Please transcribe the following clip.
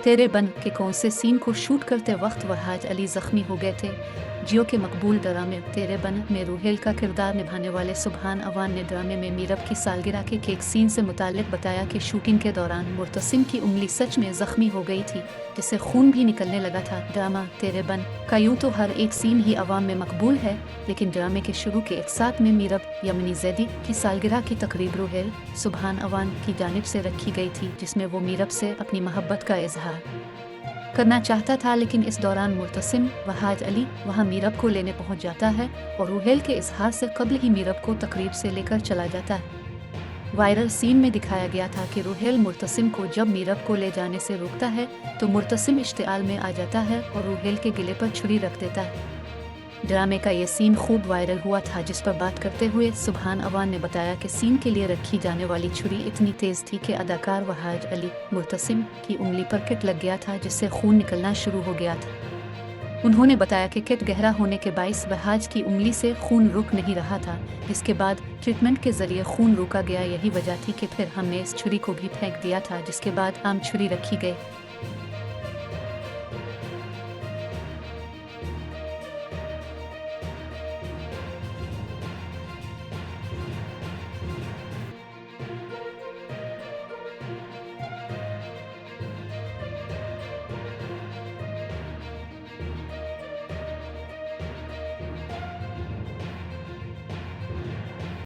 तेरे बन के कौन से सीन को शूट करते वक्त वहाज अली जख्मी हो गए थे। जियो के मकबूल ड्रामे तेरे बन में रूहेल का किरदार निभाने वाले सुभान अवान ने ड्रामे में मीरब की सालगिरह के केक सीन से मुताल्लिक बताया कि शूटिंग के दौरान मुर्तसिम की उंगली सच में जख्मी हो गई थी, जिससे खून भी निकलने लगा था। ड्रामा तेरे बन का यूँ तो हर एक सीन ही अवाम में मकबूल है, लेकिन ड्रामे के शुरू के एक साथ में मीरब यमनी जैदी की सालगिरह की तकरीब रूहेल सुभान अवान की जानिब से रखी गई थी, जिसमें वो मीरब से अपनी मोहब्बत का इजहार करना चाहता था। लेकिन इस दौरान मुर्तसिम वहाज अली वहां मीरब को लेने पहुंच जाता है और रूहेल के इजहार से कब्ल ही मीरब को तकरीब से लेकर चला जाता है। वायरल सीन में दिखाया गया था कि रूहेल मुर्तसिम को जब मीरब को ले जाने से रोकता है तो मुर्तसिम इश्तिआल में आ जाता है और रूहेल के गिले पर छुरी रख देता है। ड्रामे का ये सीन खूब वायरल हुआ था, जिस पर बात करते हुए सुभान अवान ने बताया कि सीन के लिए रखी जाने वाली छुरी इतनी तेज थी कि अदाकार वहाज अली मुर्तसिम की उंगली पर किट लग गया था, जिससे खून निकलना शुरू हो गया था। उन्होंने बताया कि किट गहरा होने के बाइस वहाज की उंगली से खून रुक नहीं रहा था। इसके बाद ट्रीटमेंट के जरिए खून रोका गया। यही वजह थी कि फिर हमने इस छुरी को भी फेंक दिया था, जिसके बाद आम छुरी रखी गई।